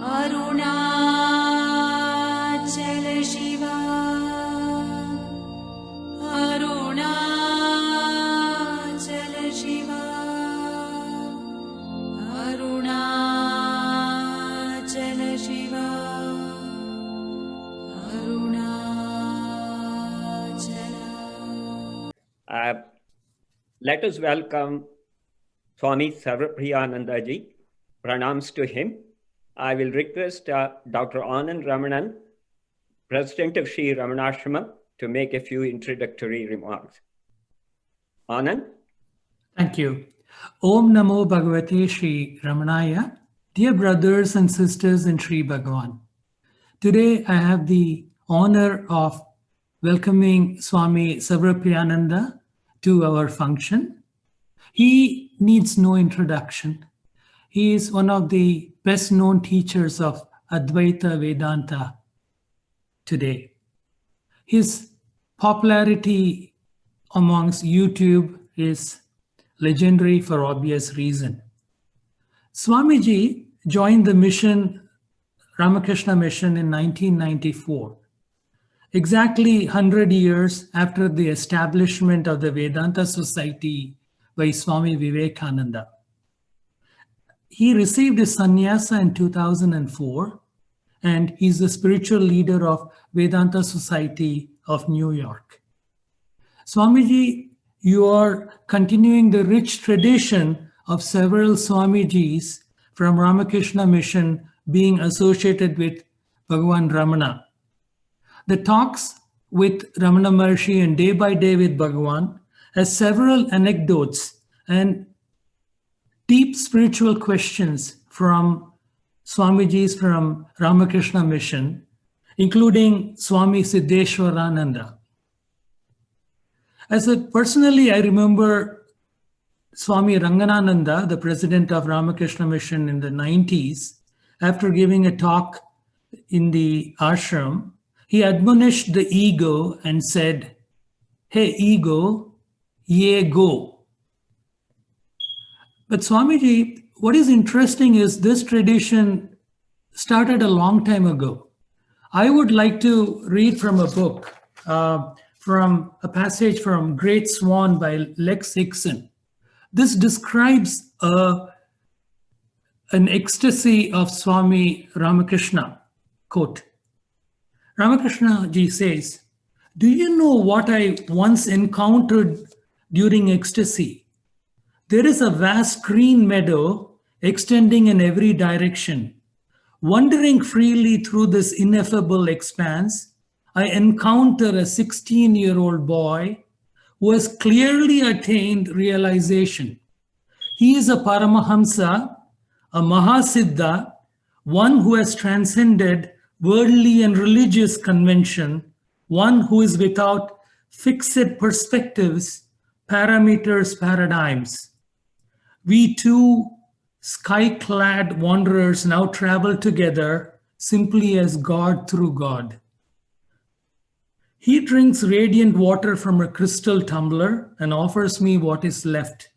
Arunachala Shiva, Arunachala Shiva, Arunachala Shiva, Arunachala. Let us welcome Swami Sarvapriyananda ji. Pranams to him. I will request Dr. Anand Ramanan, President of Sri Ramanashrama, to make a few introductory remarks. Anand? Thank you. Om Namo Bhagavate Sri Ramanaya. Dear brothers and sisters in Sri Bhagavan, today I have the honor of welcoming Swami Sarvapriyananda to our function. He needs no introduction. He is one of the best known teachers of Advaita Vedanta today. His popularity amongst YouTube is legendary for obvious reason. Swamiji joined the mission, Ramakrishna Mission, in 1994, exactly 100 years after the establishment of the Vedanta Society by Swami Vivekananda. He received his sannyasa in 2004, and he's the spiritual leader of Vedanta Society of New York. Swamiji, you are continuing the rich tradition of several Swamijis from Ramakrishna Mission being associated with Bhagavan Ramana. The talks with Ramana Maharshi and Day by Day with Bhagavan has several anecdotes and deep spiritual questions from Swamijis from Ramakrishna Mission, including Swami Siddheshwarananda. Personally, I remember Swami Ranganananda, the president of Ramakrishna Mission in the 90s, after giving a talk in the ashram, he admonished the ego and said, "Hey ego, ye go." But Swamiji, what is interesting is this tradition started a long time ago. I would like to read from a book, from a passage from Great Swan by Lex Hickson. This describes an ecstasy of Swami Ramakrishna. Quote, Ramakrishna ji says, "Do you know what I once encountered during ecstasy? There is a vast green meadow extending in every direction. Wandering freely through this ineffable expanse, I encounter a 16-year-old boy who has clearly attained realization. He is a Paramahamsa, a Mahasiddha, one who has transcended worldly and religious convention, one who is without fixed perspectives, parameters, paradigms. We two sky-clad wanderers now travel together simply as God through God. He drinks radiant water from a crystal tumbler and offers me what is left.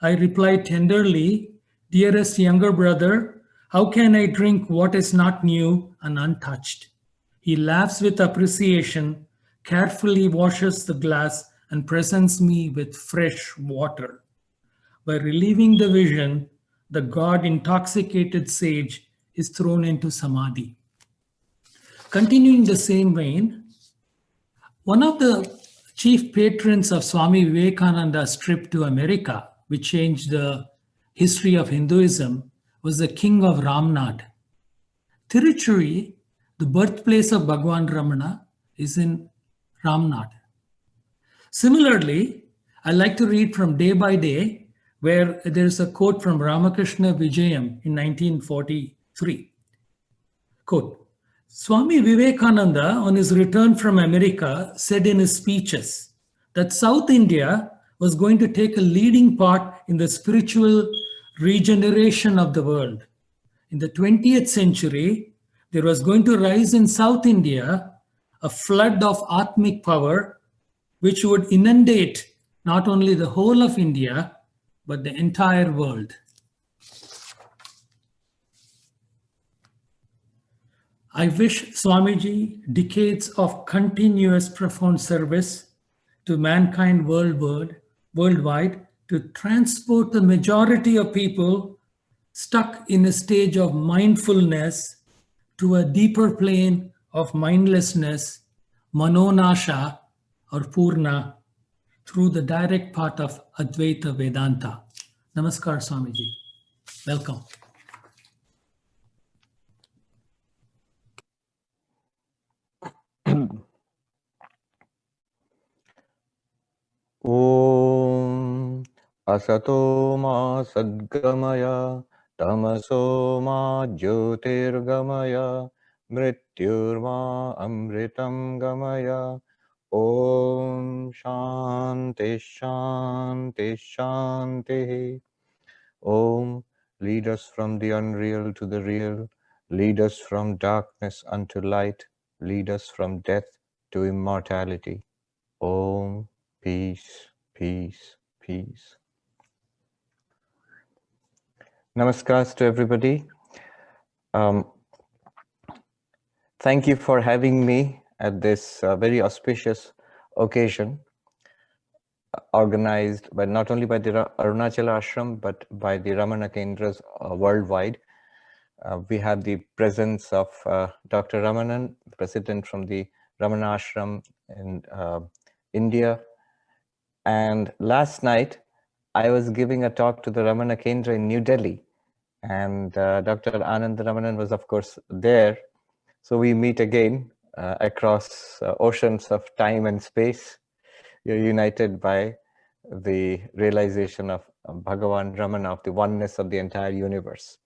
I reply tenderly, "Dearest younger brother, how can I drink what is not new and untouched?" He laughs with appreciation, carefully washes the glass, and presents me with fresh water. By relieving the vision, the God-intoxicated sage is thrown into samadhi. Continuing the same vein, one of the chief patrons of Swami Vivekananda's trip to America, which changed the history of Hinduism, was the king of Ramnad. Tiruchuri, the birthplace of Bhagavan Ramana, is in Ramnad. Similarly, I like to read from Day by Day, where there's a quote from Ramakrishna Vijayam in 1943. Quote, Swami Vivekananda, on his return from America, said in his speeches that South India was going to take a leading part in the spiritual regeneration of the world. In the 20th century, there was going to rise in South India a flood of Atmic power, which would inundate not only the whole of India, but the entire world. I wish Swamiji decades of continuous profound service to mankind worldwide to transport the majority of people stuck in a stage of mindfulness to a deeper plane of mindlessness, manonasha or purna, through the direct path of Advaita Vedanta. Namaskar, Swamiji. Welcome. Om Asato Ma Sadgamaya Tamaso Ma Jyotirgamaya Mrityurma Amritam Gamaya Om Shanti Shanti Shanti. Om, lead us from the unreal to the real, lead us from darkness unto light, lead us from death to immortality. Om, peace, peace, peace. Namaskars to everybody. Thank you for having me at this very auspicious occasion, organized by not only by the Arunachal Ashram, but by the Ramana Kendras worldwide. We have the presence of Dr. Ramanan, president from the Ramana Ashram in India. And last night, I was giving a talk to the Ramana Kendra in New Delhi. And Dr. Anand Ramanan was, of course, there. So we meet again across oceans of time and space. We are united by the realization of Bhagavan Ramana, of the oneness of the entire universe.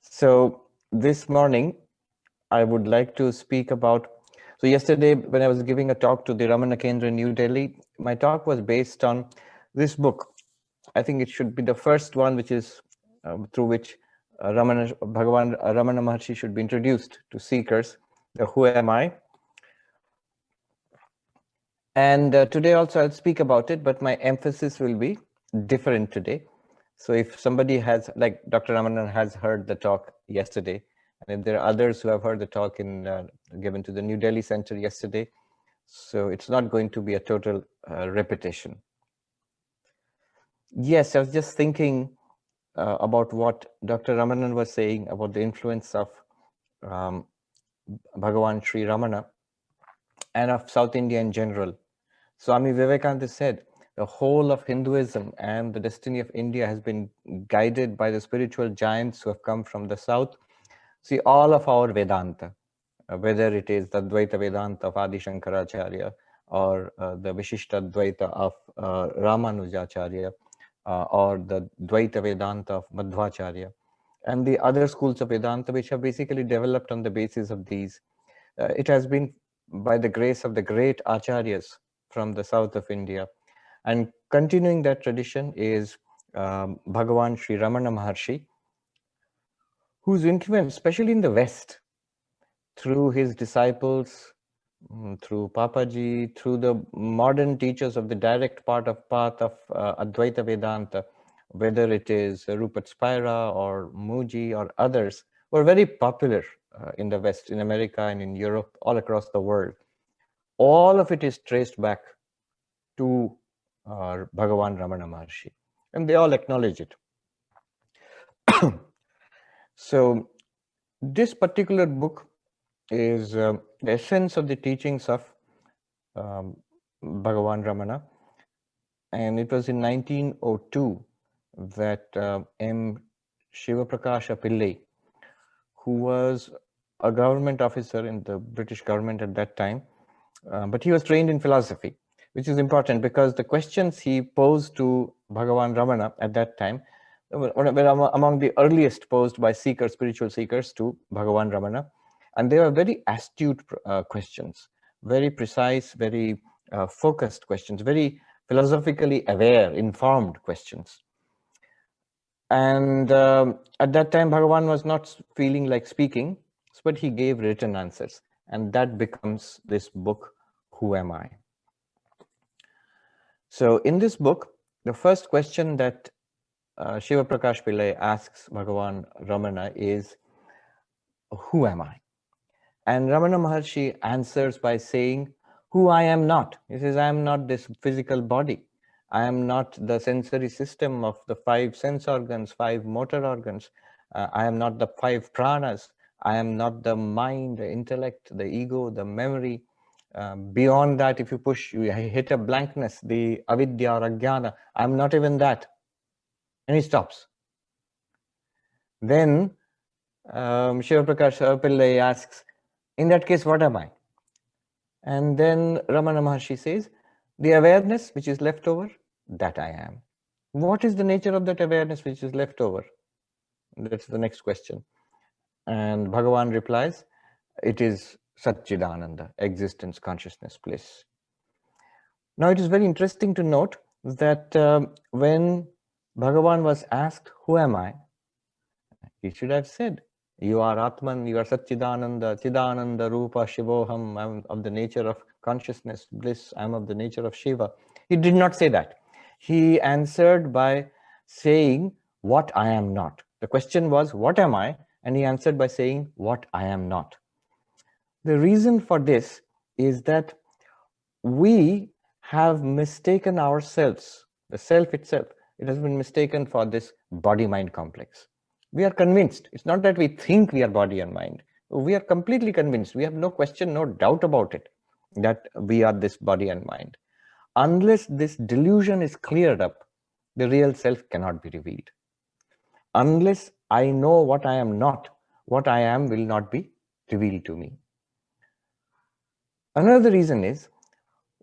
So this morning, I would like to speak about, so yesterday when I was giving a talk to the Ramana Kendra in New Delhi, my talk was based on this book. I think it should be the first one which is through which Bhagavan Ramana Maharshi should be introduced to seekers, the Who Am I? And today also I'll speak about it, but my emphasis will be different today. So if somebody has, like Dr. Ramanan has heard the talk yesterday, and if there are others who have heard the talk given to the New Delhi Center yesterday, so it's not going to be a total repetition. Yes, I was just thinking about what Dr. Ramanan was saying about the influence of Bhagavan Sri Ramana and of South India in general. Swami Vivekananda said, the whole of Hinduism and the destiny of India has been guided by the spiritual giants who have come from the south. See, all of our Vedanta, whether it is the Dvaita Vedanta of Adi Shankaracharya or the Vishishta Dvaita of Ramanujacharya or the Dvaita Vedanta of Madhvacharya and the other schools of Vedanta which have basically developed on the basis of these. It has been by the grace of the great acharyas from the south of India. And continuing that tradition is Bhagavan Sri Ramana Maharshi, whose influence, especially in the West, through his disciples, through Papaji, through the modern teachers of the direct path of Advaita Vedanta, whether it is Rupert Spira or Muji or others, were very popular in the West, in America and in Europe, all across the world. All of it is traced back to Bhagavan Ramana Maharshi, and they all acknowledge it. So this particular book is the essence of the teachings of Bhagavan Ramana, and it was in 1902 that M. Shivaprakasha Pillai, who was a government officer in the British government at that time, but he was trained in philosophy, which is important because the questions he posed to Bhagavan Ramana at that time were among the earliest posed by seekers, spiritual seekers to Bhagavan Ramana. And they were very astute questions, very precise, very focused questions, very philosophically aware, informed questions. And at that time, Bhagavan was not feeling like speaking, but he gave written answers. And that becomes this book, Who Am I? So in this book, the first question that Shiva Prakash Pillai asks Bhagavan Ramana is, who am I? And Ramana Maharshi answers by saying, who I am not. He says, I am not this physical body. I am not the sensory system of the 5 sense organs, 5 motor organs. I am not the 5 pranas. I am not the mind, the intellect, the ego, the memory. Beyond that, if you push, you hit a blankness, the avidya or ajnana. I am not even that. And he stops. Then Shiva Prakash Pillai asks, in that case, what am I? And then Ramana Maharshi says, the awareness which is left over, that I am. What is the nature of that awareness which is left over? That's the next question. And Bhagavan replies, it is Satchidananda, existence, consciousness, bliss. Now it is very interesting to note that when Bhagavan was asked, who am I? He should have said, you are Atman, you are Satchidananda, Chidananda, Rupa, Shivoham, I am of the nature of consciousness, bliss, I am of the nature of Shiva. He did not say that. He answered by saying, what I am not. The question was, what am I? And he answered by saying, what I am not. The reason for this is that we have mistaken ourselves, the self itself, it has been mistaken for this body-mind complex. We are convinced. It's not that we think we are body and mind. We are completely convinced. We have no question, no doubt about it, that we are this body and mind. Unless this delusion is cleared up, the real self cannot be revealed. Unless I know what I am not, what I am will not be revealed to me. Another reason is,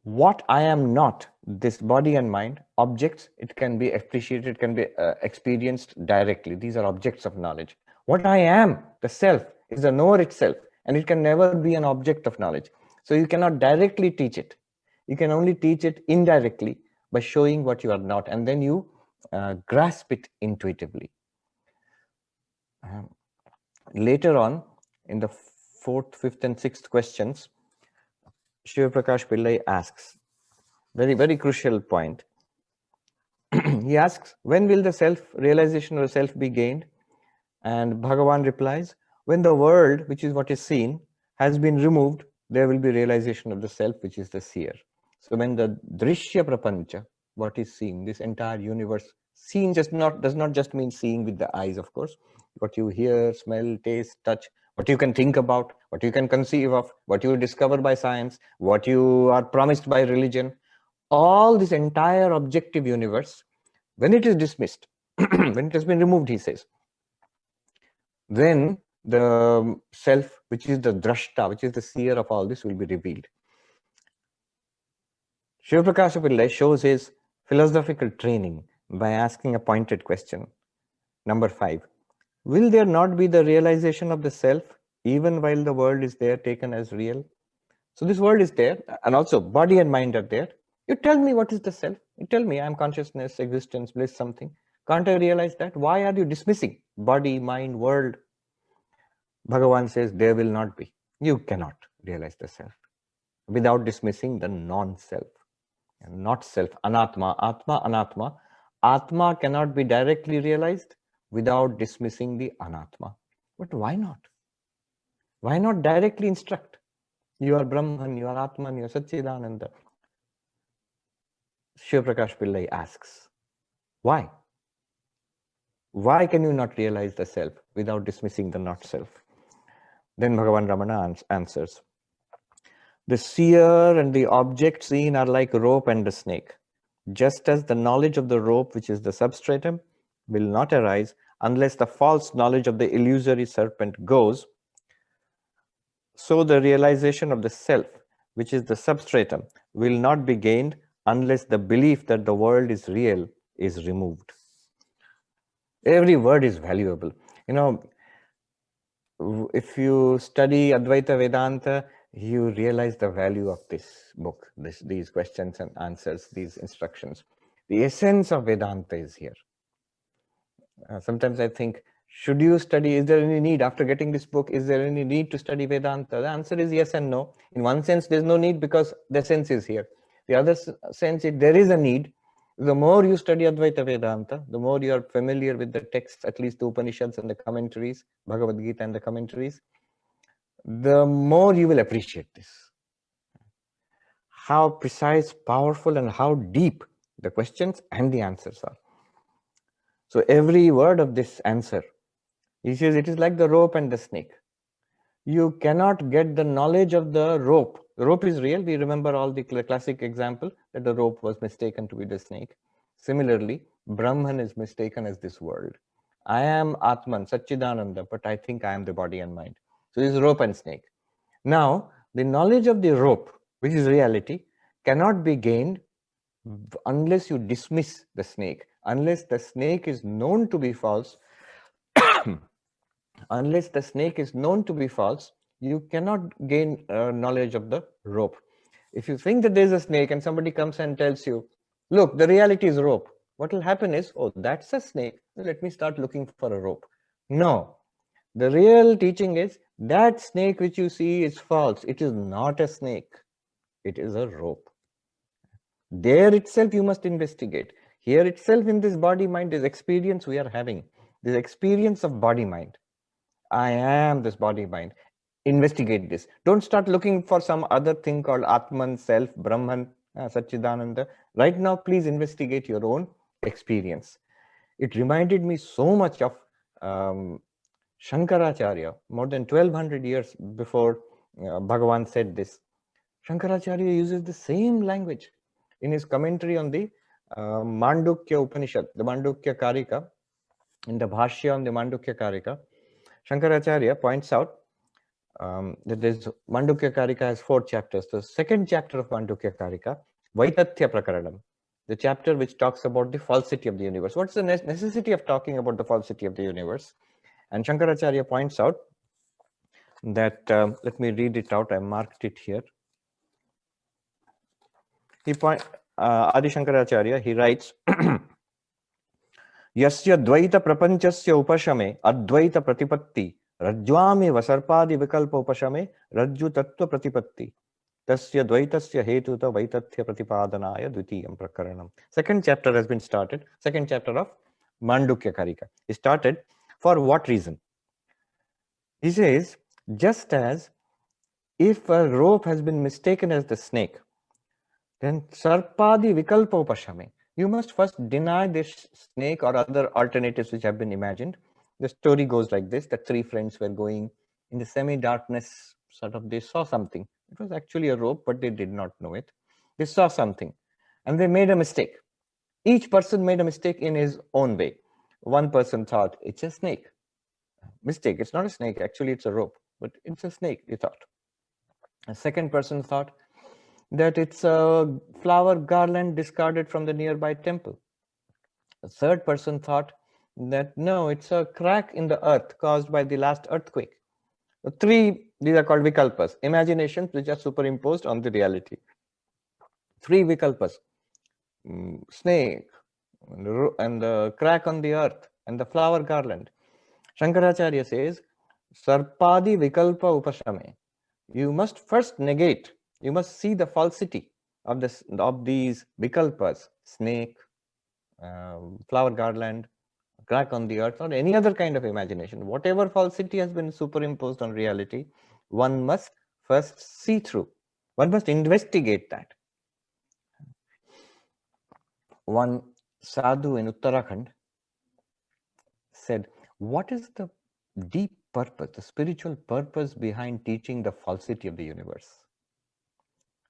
what I am not, this body and mind, objects, it can be appreciated, it can be experienced directly. These are objects of knowledge. What I am, the self, is the knower itself, and it can never be an object of knowledge. So you cannot directly teach it. You can only teach it indirectly by showing what you are not, and then you grasp it intuitively. Later on, in the 4th, 5th, and 6th questions, Shiva Prakash Pillai asks, very, very crucial point. He asks, when will the self-realization of the self be gained? And Bhagavan replies, when the world, which is what is seen, has been removed, there will be realization of the self, which is the seer. So when the drishya prapancha, what is seen, this entire universe, seen does not just mean seeing with the eyes, of course. What you hear, smell, taste, touch, what you can think about, what you can conceive of, what you discover by science, what you are promised by religion, all this entire objective universe, when it is dismissed, when it has been removed, he says, then the self, which is the drashta, which is the seer of all this, will be revealed. Shiva Prakash Pillai shows his philosophical training by asking a pointed question. Number 5, will there not be the realization of the self even while the world is there taken as real? So this world is there, and also body and mind are there. You tell me what is the self. You tell me I am consciousness, existence, bliss, something. Can't I realize that? Why are you dismissing body, mind, world? Bhagavan says there will not be. You cannot realize the self without dismissing the non-self. And not self, anatma, atma, anatma. Atma cannot be directly realized without dismissing the anatma. But why not? Why not directly instruct? You are Brahman, you are Atman, you are Satchidananda. Shiva Prakash Pillai asks, why? Why can you not realize the self without dismissing the not self? Then Bhagavan Ramana answers, the seer and the object seen are like a rope and a snake. Just as the knowledge of the rope, which is the substratum, will not arise unless the false knowledge of the illusory serpent goes, so the realization of the self, which is the substratum, will not be gained unless the belief that the world is real is removed. Every word is valuable. You know, if you study Advaita Vedanta, you realize the value of this book, these questions and answers, these instructions. The essence of Vedanta is here. Sometimes I think, should you study, is there any need after getting this book, is there any need to study Vedanta? The answer is yes and no. In one sense, there's no need because the sense is here. The other sense, there is a need. The more you study Advaita Vedanta, the more you are familiar with the texts, at least the Upanishads and the commentaries, Bhagavad Gita and the commentaries, the more you will appreciate this. How precise, powerful, and how deep the questions and the answers are. So every word of this answer, he says, it is like the rope and the snake. You cannot get the knowledge of the rope. The rope is real. We remember all the classic example that the rope was mistaken to be the snake. Similarly, Brahman is mistaken as this world. I am Atman, Satchidananda, but I think I am the body and mind. So this is rope and snake. Now, the knowledge of the rope, which is reality, cannot be gained unless you dismiss the snake, unless the snake is known to be false. Unless the snake is known to be false, you cannot gain knowledge of the rope. If you think that there's a snake and somebody comes and tells you, look, the reality is rope, what will happen is, oh, that's a snake, let me start looking for a rope. No, the real teaching is that snake which you see is false. It is not a snake, it is a rope. There itself you must investigate. Here itself in this body-mind, this experience we are having, this experience of body-mind. I am this body-mind. Investigate this. Don't start looking for some other thing called Atman, Self, Brahman, Satchidananda. Right now, please investigate your own experience. It reminded me so much of Shankaracharya, more than 1200 years before Bhagavan said this. Shankaracharya uses the same language in his commentary on the Mandukya Upanishad, the Mandukya Karika, in the Bhashya on the Mandukya Karika. Shankaracharya points out that this Mandukya Karika has 4 chapters. The second chapter of Mandukya Karika, Vaitathya Prakaranam, the chapter which talks about the falsity of the universe. What's the necessity of talking about the falsity of the universe? And Shankaracharya points out that, let me read it out, I marked it here. Adi Shankaracharya, he writes, Yasya dvaita prapanchasya upashame advaita pratipatti rajjvami vasarpadi vikalpa upashame rajju tattva pratipatti tasya dvaitasya hetuta vaitathya pratipadanaya dvitiyam prakaranam. Second chapter has been started, second chapter of Mandukya Karika. He started for what reason? He says, just as if a rope has been mistaken as the snake, then sarpadi vikalpa upashame. You must first deny this snake or other alternatives which have been imagined. The story goes like this, that 3 friends were going in the semi-darkness, sort of they saw something. It was actually a rope, but they did not know it. They saw something and they made a mistake. Each person made a mistake in his own way. One person thought, it's a snake. Mistake, it's not a snake, actually it's a rope, but it's a snake, they thought. A second person thought that it's a flower garland discarded from the nearby temple. A third person thought that no, it's a crack in the earth caused by the last earthquake. So 3, these are called vikalpas, imaginations which are superimposed on the reality. 3 vikalpas, snake, and the crack on the earth, and the flower garland. Shankaracharya says, Sarpadi vikalpa upashame. You must first negate, you must see the falsity of these vikalpas, snake, flower garland, crack on the earth, or any other kind of imagination. Whatever falsity has been superimposed on reality, one must first see through. One must investigate that. One sadhu in Uttarakhand said, what is the deep purpose, the spiritual purpose behind teaching the falsity of the universe?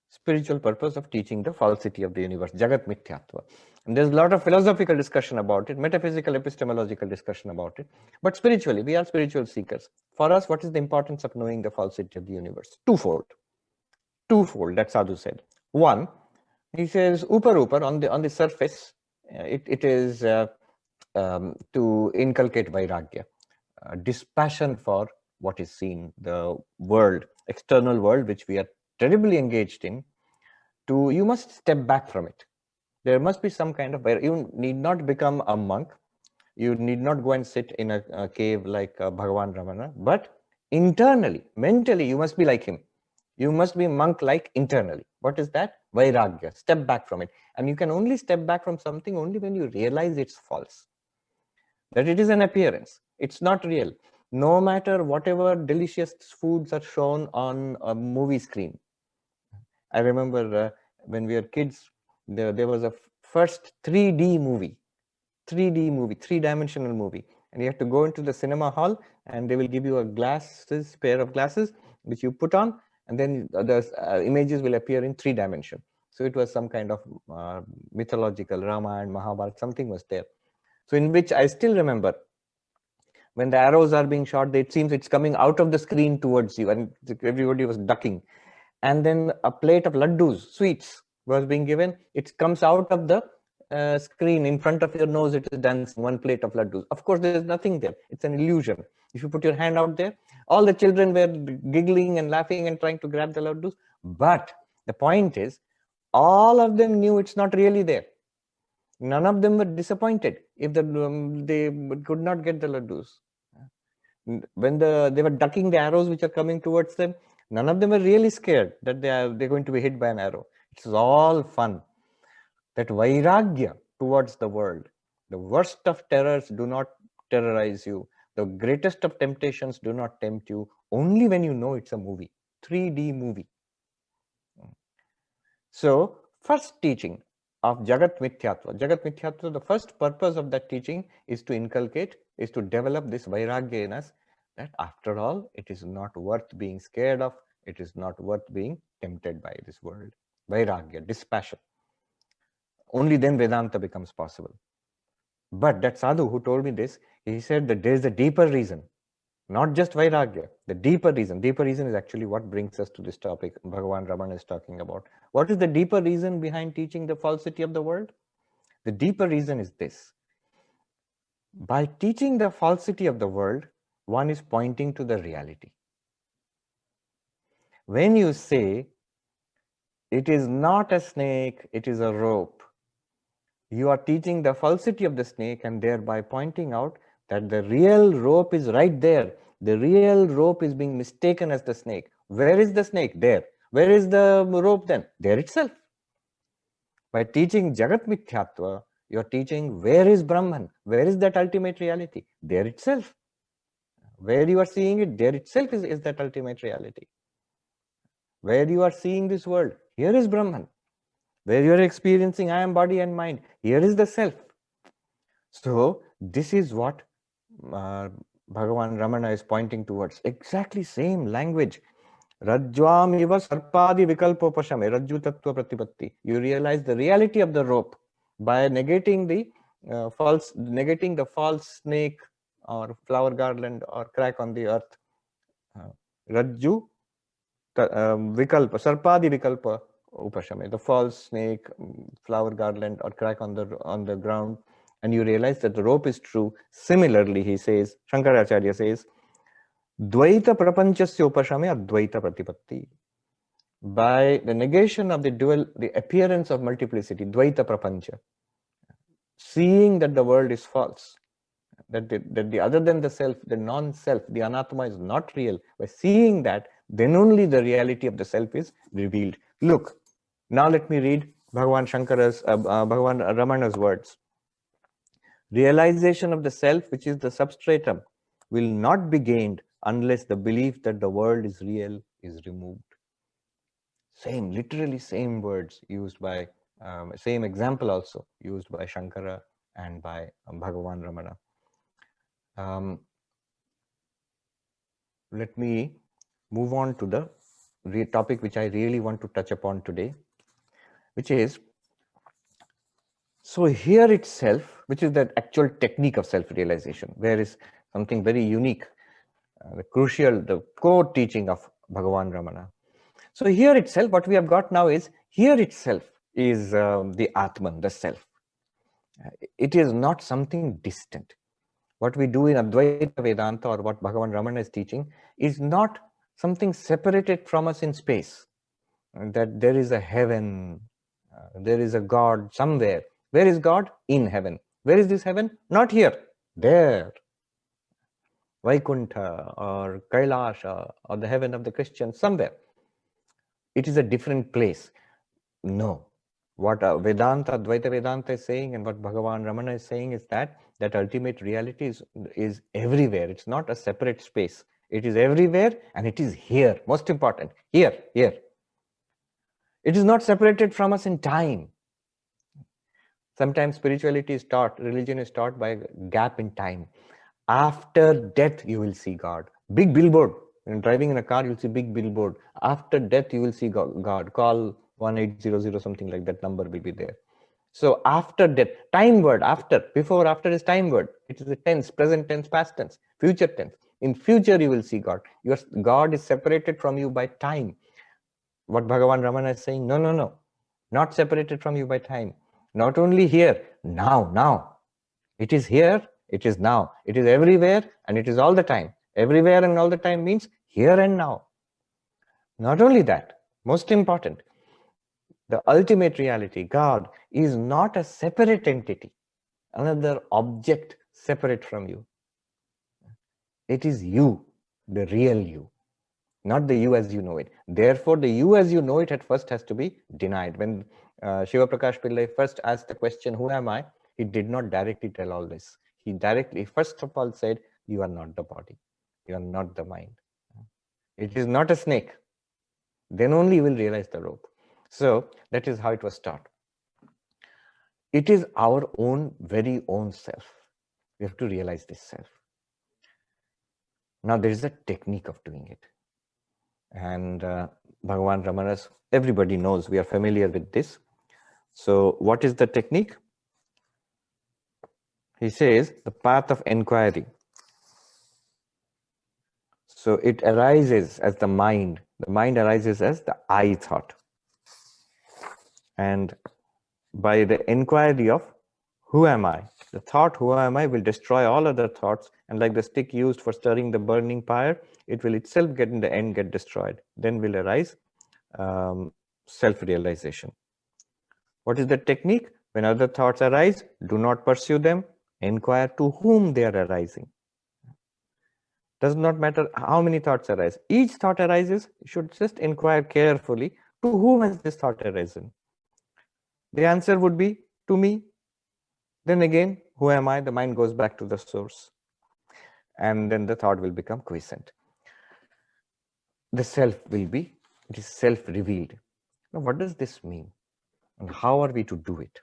Spiritual purpose of teaching the falsity of the universe, Jagat Mithyatva. And there's a lot of philosophical discussion about it, metaphysical, epistemological discussion about it. But spiritually, we are spiritual seekers. For us, what is the importance of knowing the falsity of the universe? Twofold, that sadhu said. One, he says, upar, on the surface, it is to inculcate vairagya, dispassion for what is seen, the world, external world, which we are terribly engaged in. You must step back from it. There must be some kind of, you need not become a monk. You need not go and sit in a cave like Bhagavan Ramana, but internally, mentally, you must be like him. You must be monk-like internally. What is that? Vairagya. Step back from it. And you can only step back from something only when you realize it's false. That it is an appearance. It's not real. no matter whatever delicious foods are shown on a movie screen. I remember when we were kids, there was a first 3D movie, three-dimensional movie. And you have to go into the cinema hall and they will give you a pair of glasses, which you put on, and then the images will appear in 3 dimensions. So it was some kind of mythological Rama and Mahabharata, something was there. So in which I still remember, when the arrows are being shot, it seems it's coming out of the screen towards you, and everybody was ducking. And then a plate of laddus, sweets, was being given. It comes out of the screen in front of your nose. It is dancing, one plate of laddus. Of course, there is nothing there. It's an illusion. If you put your hand out there, all the children were giggling and laughing and trying to grab the laddus. But the point is, all of them knew it's not really there. None of them were disappointed if they could not get the laddus. When they were ducking the arrows which are coming towards them, none of them were really scared that they're going to be hit by an arrow. It's all fun. That vairagya towards the world. The worst of terrors do not terrorize you. The greatest of temptations do not tempt you. Only when you know it's a movie, 3D movie. So, first teaching of Jagat Mithyatva. Jagat Mithyatva, the first purpose of that teaching is to inculcate, is to develop this vairagya in us, that after all, it is not worth being scared of, it is not worth being tempted by this world. Vairagya, dispassion. Only then Vedanta becomes possible. But that sadhu who told me this, he said that there is a deeper reason, not just vairagya, the deeper reason. Deeper reason is actually what brings us to this topic Bhagavan Ramana is talking about. What is the deeper reason behind teaching the falsity of the world? The deeper reason is this. By teaching the falsity of the world, one is pointing to the reality. When you say, it is not a snake, it is a rope, you are teaching the falsity of the snake and thereby pointing out that the real rope is right there. The real rope is being mistaken as the snake. Where is the snake? There. Where is the rope then? There itself. By teaching Jagat Mithyatva, you are teaching where is Brahman? Where is that ultimate reality? There itself. Where you are seeing it, there itself is that ultimate reality. Where you are seeing this world, here is Brahman. Where you are experiencing I am body and mind, here is the self. So this is what Bhagavan Ramana is pointing towards. Exactly same language. Rajjvam iva sarpadi vikalpopashame, Rajju tattva pratipatti. You realize the reality of the rope by negating the false snake or flower garland or crack on the earth. Rajju vikalpa, sarpadi vikalpa upashame, the false snake, flower garland or crack on the ground, and you realize that the rope is true. Similarly, he says, Shankaracharya says, Dvaita prapanchasya upashame advaita pratipatti. By the negation of the appearance of multiplicity, Dvaita prapancha, seeing that the world is false, that the other than the self, the non-self, the anatma is not real. By seeing that, then only the reality of the self is revealed. Look, now let me read Bhagavan Ramana's words. Realization of the self, which is the substratum, will not be gained unless the belief that the world is real is removed. Same, literally same words used by, same example also used by Shankara and by Bhagavan Ramana. Let me move on to the topic which I really want to touch upon today, which is, so here itself, which is the actual technique of self-realization, there is something very unique, the crucial, the core teaching of Bhagavan Ramana. So here itself, what we have got now is, here itself is the Atman, the self. It is not something distant. What we do in Advaita Vedanta, or what Bhagavan Ramana is teaching, is not something separated from us in space. That there is a heaven, there is a God somewhere. Where is God? In heaven. Where is this heaven? Not here, there. Vaikuntha or Kailasha or the heaven of the Christians, somewhere. It is a different place. No. What Vedanta, Advaita Vedanta is saying and what Bhagavan Ramana is saying is that that ultimate reality is everywhere. It's not a separate space. It is everywhere and it is here. Most important, here. It is not separated from us in time. Sometimes spirituality is taught, religion is taught by a gap in time. After death, you will see God. Big billboard. When driving in a car, you'll see big billboard. After death, you will see God. Call 1800, something like that number will be there. So after death, time word, after, before, after is time word. It is a tense, present tense, past tense, future tense. In future, you will see God. Your God is separated from you by time. What Bhagavan Ramana is saying, no, not separated from you by time. Not only here, now. It is here, it is now. It is everywhere and it is all the time. Everywhere and all the time means here and now. Not only that, most important, the ultimate reality, God, is not a separate entity, another object separate from you. It is you, the real you, not the you as you know it. Therefore, the you as you know it at first has to be denied. When Shiva Prakash Pillai first asked the question, who am I? He did not directly tell all this. He directly, first of all, said, you are not the body. You are not the mind. It is not a snake. Then only you will realize the rope. So that is how it was taught. It is our own, very own self. We have to realize this self. Now there is a technique of doing it. And Bhagavan Ramana's, everybody knows, we are familiar with this. So what is the technique? He says the path of enquiry. So it arises as the mind. The mind arises as the I thought. And by the enquiry of who am I? The thought who am I will destroy all other thoughts, and like the stick used for stirring the burning fire, it will itself get in the end get destroyed. Then will arise self-realization. What is the technique? When other thoughts arise, do not pursue them. Inquire to whom they are arising. Does not matter how many thoughts arise. Each thought arises, you should just inquire carefully, to whom has this thought arisen? The answer would be, to me. Then again, who am I? The mind goes back to the source. And then the thought will become quiescent. The self will be, it is self-revealed. Now, what does this mean? And how are we to do it?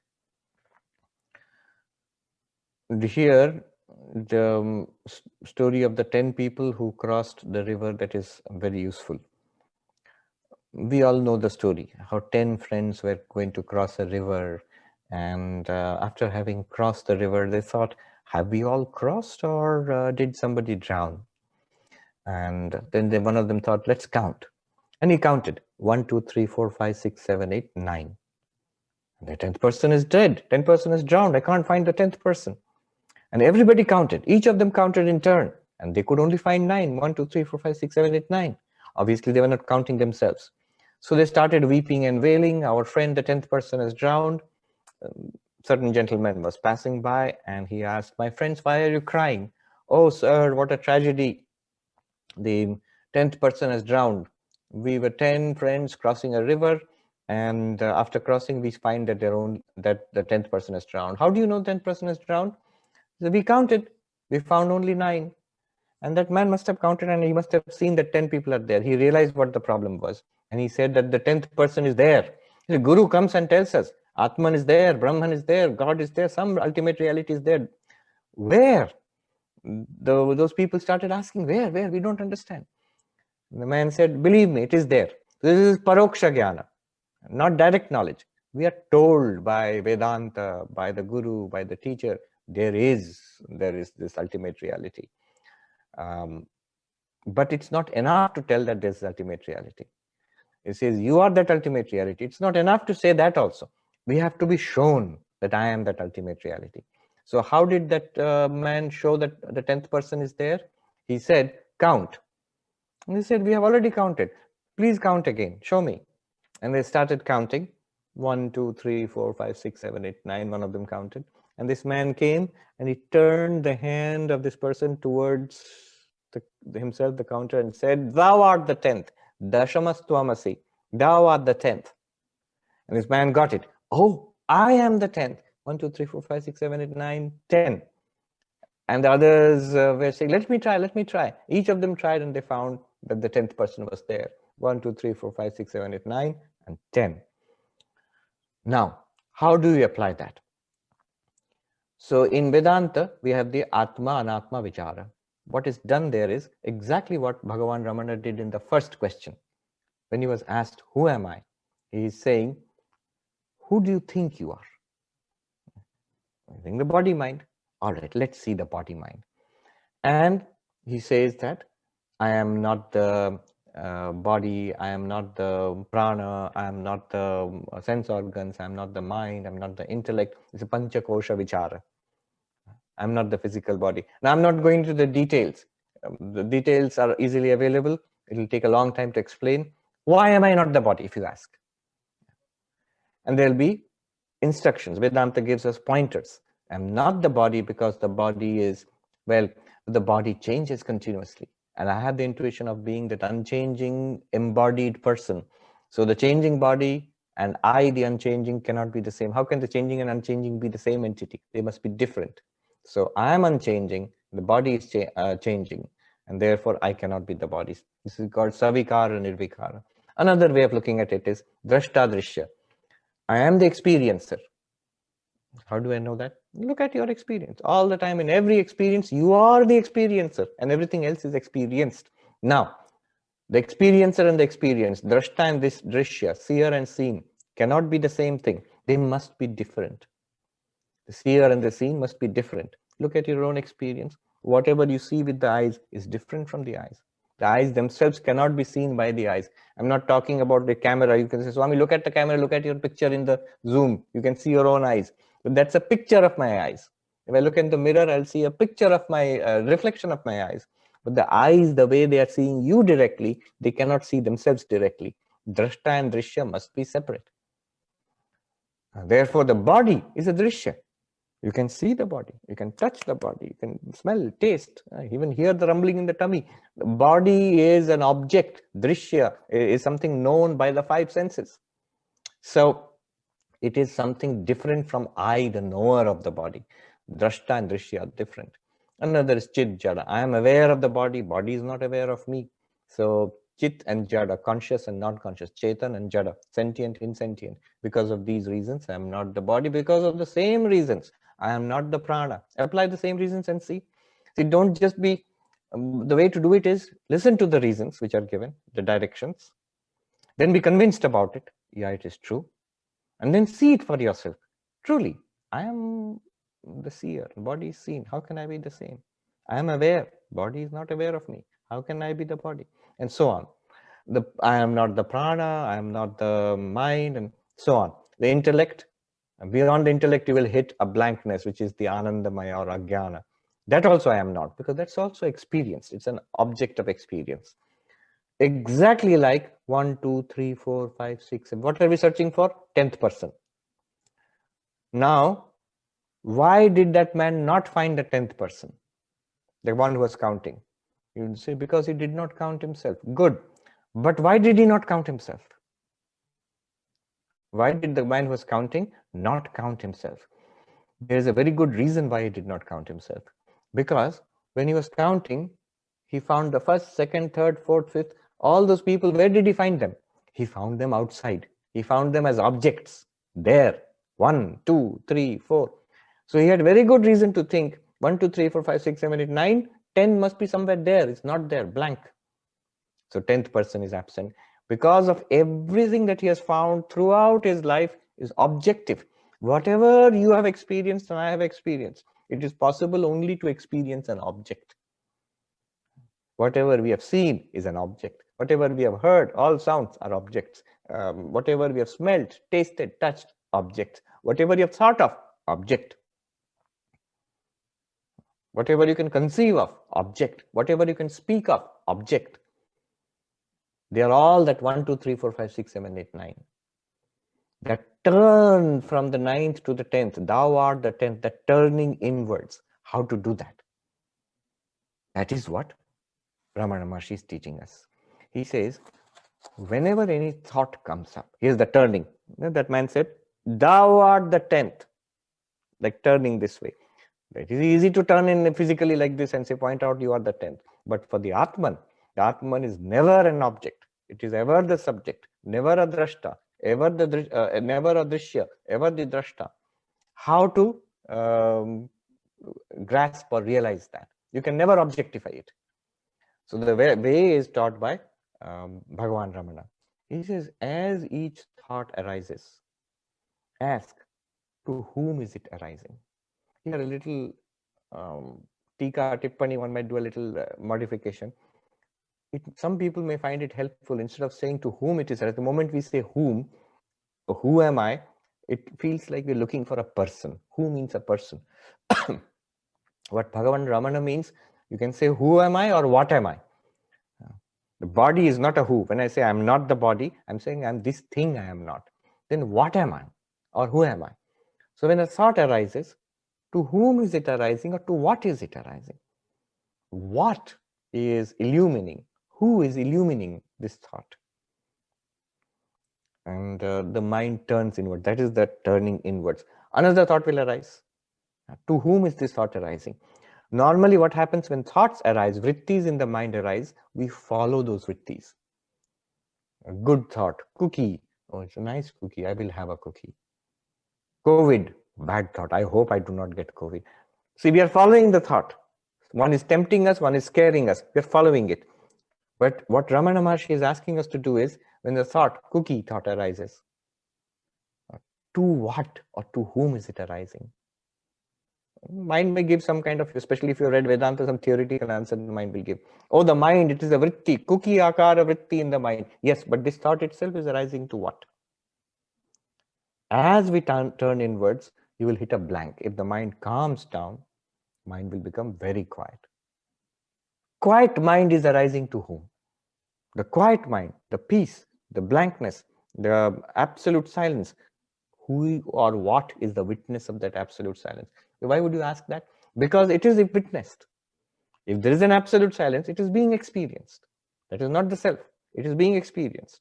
Here, the story of the 10 people who crossed the river, that is very useful. We all know the story, how 10 friends were going to cross a river, and after having crossed the river, they thought, have we all crossed, or did somebody drown? And then one of them thought, let's count. And he counted 1, 2, 3, 4, 5, 6, 7, 8, 9. The 10th person is dead. 10th person is drowned. I can't find the 10th person. And everybody counted. Each of them counted in turn. And they could only find 9. 1, 2, 3, 4, 5, 6, 7, 8, 9. Obviously, they were not counting themselves. So they started weeping and wailing. Our friend, the 10th person, is drowned. Certain gentleman was passing by and he asked, my friends, why are you crying? Oh, sir, what a tragedy. The 10th person has drowned. We were 10 friends crossing a river, and after crossing, we find that the 10th person has drowned. How do you know the 10th person has drowned? So we counted. We found only 9. And that man must have counted, and he must have seen that 10 people are there. He realized what the problem was. And he said that the 10th person is there. The Guru comes and tells us, Atman is there, Brahman is there, God is there, some ultimate reality is there. Where? Those people started asking, where? We don't understand. The man said, believe me, it is there. This is Paroksha Jnana, not direct knowledge. We are told by Vedanta, by the Guru, by the teacher, there is this ultimate reality. But it's not enough to tell that there's ultimate reality. It says, you are that ultimate reality. It's not enough to say that also. We have to be shown that I am that ultimate reality. So how did that man show that the 10th person is there? He said, count. And he said, we have already counted. Please count again. Show me. And they started counting. 1, 2, 3, 4, 5, 6, 7, 8, 9. One of them counted. And this man came and he turned the hand of this person towards himself, the counter, and said, thou art the 10th. Dashamastwamasi. Thou art the 10th. And this man got it. Oh, I am the 10th. 1, 2, 3, 4, 5, 6, 7, 8, 9, 10. And the others were saying, let me try, let me try. Each of them tried and they found that the 10th person was there. 1, 2, 3, 4, 5, 6, 7, 8, 9, and 10. Now, how do you apply that? So in Vedanta, we have the Atma Anatma Vichara. What is done there is exactly what Bhagavan Ramana did in the first question. When he was asked, who am I? He is saying, who do you think you are? I think the body mind. All right, let's see the body mind. And he says that I am not the body, I am not the prana, I am not the sense organs, I am not the mind, I am not the intellect. It's a panchakosha vichara. I'm not the physical body. Now, I'm not going to the details. The details are easily available. It will take a long time to explain. Why am I not the body, if you ask? And there'll be instructions. Vedanta gives us pointers. I'm not the body because the body is, well, the body changes continuously. And I have the intuition of being that unchanging, embodied person. So the changing body and I, the unchanging, cannot be the same. How can the changing and unchanging be the same entity? They must be different. So I am unchanging, the body is changing, and therefore I cannot be the body. This is called savikara nirvikara. Another way of looking at it is drashta drishya. I am the experiencer. How do I know that? Look at your experience. All the time, in every experience, you are the experiencer, and everything else is experienced. Now, the experiencer and the experience, drashta and this drishya, seer and seen, cannot be the same thing. They must be different. The seer and the seen must be different. Look at your own experience. Whatever you see with the eyes is different from the eyes. The eyes themselves cannot be seen by the eyes. I'm not talking about the camera. You can say, Swami, look at the camera, look at your picture in the Zoom. You can see your own eyes. But that's a picture of my eyes. If I look in the mirror, I'll see a picture of my reflection of my eyes. But the eyes, the way they are seeing you directly, they cannot see themselves directly. Drashta and drishya must be separate. Therefore, the body is a drishya. You can see the body, you can touch the body, you can smell, taste, even hear the rumbling in the tummy. The body is an object. Drishya is something known by the five senses. So it is something different from I, the knower of the body. Drashta and drishya are different. Another is chit jada. I am aware of the body, body is not aware of me. So chit and jada, conscious and non-conscious, chetan and jada, sentient, insentient. Because of these reasons, I am not the body. Because of the same reasons, I am not the prana. Apply the same reasons and see. See, don't just be, the way to do it is listen to the reasons which are given, the directions, then be convinced about it. Yeah, it is true. And then see it for yourself. Truly, I am the seer, body is seen. How can I be the same? I am aware, body is not aware of me. How can I be the body? And so on. I am not the prana, I am not the mind, and so on. The intellect, beyond the intellect, you will hit a blankness, which is the anandamaya or ajnana. That also I am not, because that's also experienced. It's an object of experience. Exactly like 1, 2, 3, 4, 5, 6, 7. What are we searching for? 10th person. Now, why did that man not find the 10th person? The one who was counting. You would say, because he did not count himself. Good. But why did he not count himself? Why did the man who was counting not count himself? There is a very good reason why he did not count himself. Because when he was counting, he found the first, second, third, fourth, fifth, all those people. Where did he find them? He found them outside. He found them as objects. There. 1, 2, 3, 4. So he had very good reason to think 1, 2, 3, 4, 5, 6, 7, 8, 9, 10 must be somewhere there. It's not there, blank. So 10th person is absent. Because of everything that he has found throughout his life is objective. Whatever you have experienced and I have experienced, it is possible only to experience an object. Whatever we have seen is an object. Whatever we have heard, all sounds are objects. Whatever we have smelled, tasted, touched, objects. Whatever you have thought of, object. Whatever you can conceive of, object. Whatever you can speak of, object. They are all that 1, 2, 3, 4, 5, 6, 7, 8, 9. That turn from the 9th to the 10th. Thou art the 10th, that turning inwards. How to do that? That is what Ramana Maharshi is teaching us. He says, whenever any thought comes up, here's the turning. That man said, thou art the 10th. Like turning this way. It is easy to turn in physically like this and say, point out you are the 10th. But for the Atman is never an object. It is ever the subject, never a drashta, never a drishya, ever the drashta. How to grasp or realize that? You can never objectify it. So the way is taught by Bhagavan Ramana. He says, as each thought arises, ask, to whom is it arising? Here a little tika tippani, one might do a little modification. Some people may find it helpful, instead of saying to whom it is, at the moment we say whom, who am I, it feels like we're looking for a person. Who means a person. What Bhagavan Ramana means, you can say who am I or what am I. The body is not a who. When I say I'm not the body, I'm saying I'm this thing I am not. Then what am I or who am I? So when a thought arises, to whom is it arising or to what is it arising? What is illumining? Who is illumining this thought? And the mind turns inward. That is the turning inwards. Another thought will arise. To whom is this thought arising? Normally what happens when thoughts arise, vrittis in the mind arise, we follow those vrittis. A good thought, cookie. Oh, it's a nice cookie. I will have a cookie. COVID, bad thought. I hope I do not get COVID. See, we are following the thought. One is tempting us, one is scaring us. We are following it. But what Ramana Maharshi is asking us to do is, when the thought, cookie thought arises, to what or to whom is it arising? Mind may give some kind of, especially if you read Vedanta, some theoretical answer the mind will give. Oh, the mind, it is a vritti, cookie akara vritti in the mind. Yes, but this thought itself is arising to what? As we turn inwards, you will hit a blank. If the mind calms down, mind will become very quiet. Quiet mind is arising to whom? The quiet mind, the peace, the blankness, the absolute silence. Who or what is the witness of that absolute silence? Why would you ask that? Because it is witnessed. If there is an absolute silence, it is being experienced. That is not the self. It is being experienced.